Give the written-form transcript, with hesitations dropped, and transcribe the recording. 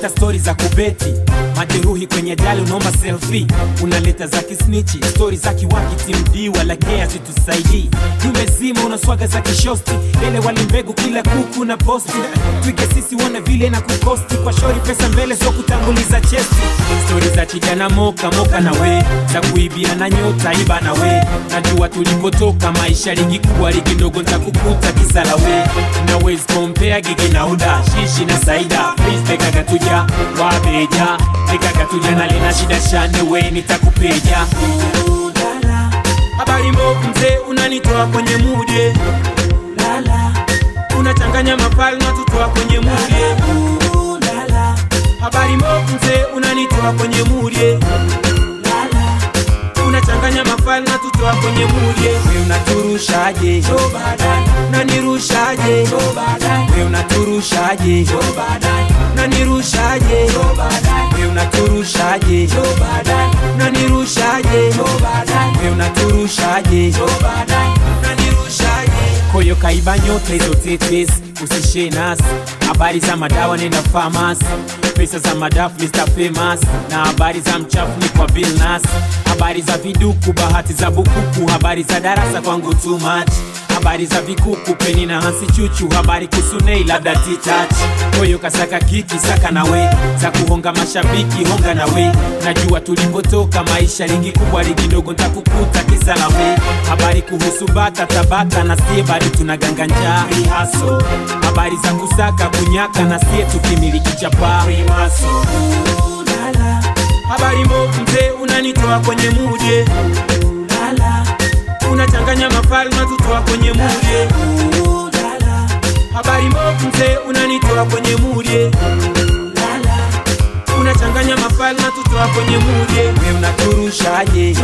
unaleta stories za kubeti, majeruhi kwenye jali unaomba selfie, unaleta za kisnichi, stories za kiwaki timdi wala kea zitusaidi. Tumezima unaswaga za kishosti, ele wali mbegu kila kuku na posti. Twige sisi wana vile na kukosti, kwa shori pesa mbele so kutanguliza chesti. Stories za chijana moka na we, za kuibia na nyota iba na we. Najua tulipotoka maisha ligi kubwa ligi ndogo nitakukuta kisala we. Na ways compare gigi na uda, shishi na saida. Please teka gatuja, wabeja. Teka gatuja na lina shida shane we nitakupeja. Habari mbovu mzee unanitoa kwenye mudie. Unachanganya mapali na tutoa kwenye mudie. Habari mbovu mzee unanitoa kwenye mudie. Unachanganya mapali na tutoa kwenye mudie. We unaturushaje? Unanirushaje? We unaturushaje? Unanirushaje? We unaturushaje? Unanirushaje? We unaturushaje? Koyo kaiba nyota hizo tetes, usishe nasi. Habari za madawa nenda pharmacy, pesa za madafu Mr. Famous. Na habari za mchafu ni kwa Bill Nas. Habari za viduku, bahati za bukuku. Habari za darasa kwangu too much. Habari za vikuku, Penny na Hansi chuchu. Habari kusunei labda titouch. Koyo kasaka kiki, saka na we. Za kuhonga mashabiki, honga na we. Najua tulipotoka maisha ligi kubwa ligi ndogo nitakukuta kisala we. Habari kuhusu bata tabaka na sie bado tunaganganja rihaso. Habari za kusaka kunyaka na sie tukimiliki chapa rimaso. Habari mbovu mzee unanitoa kwenye mudie. Unachanganya mafali na tutoa kwenye mudie. Habari mbovu mzee unanitoa kwenye mudie. Unachanganya mafali na tutoa kwenye mudie. We unaturushaje?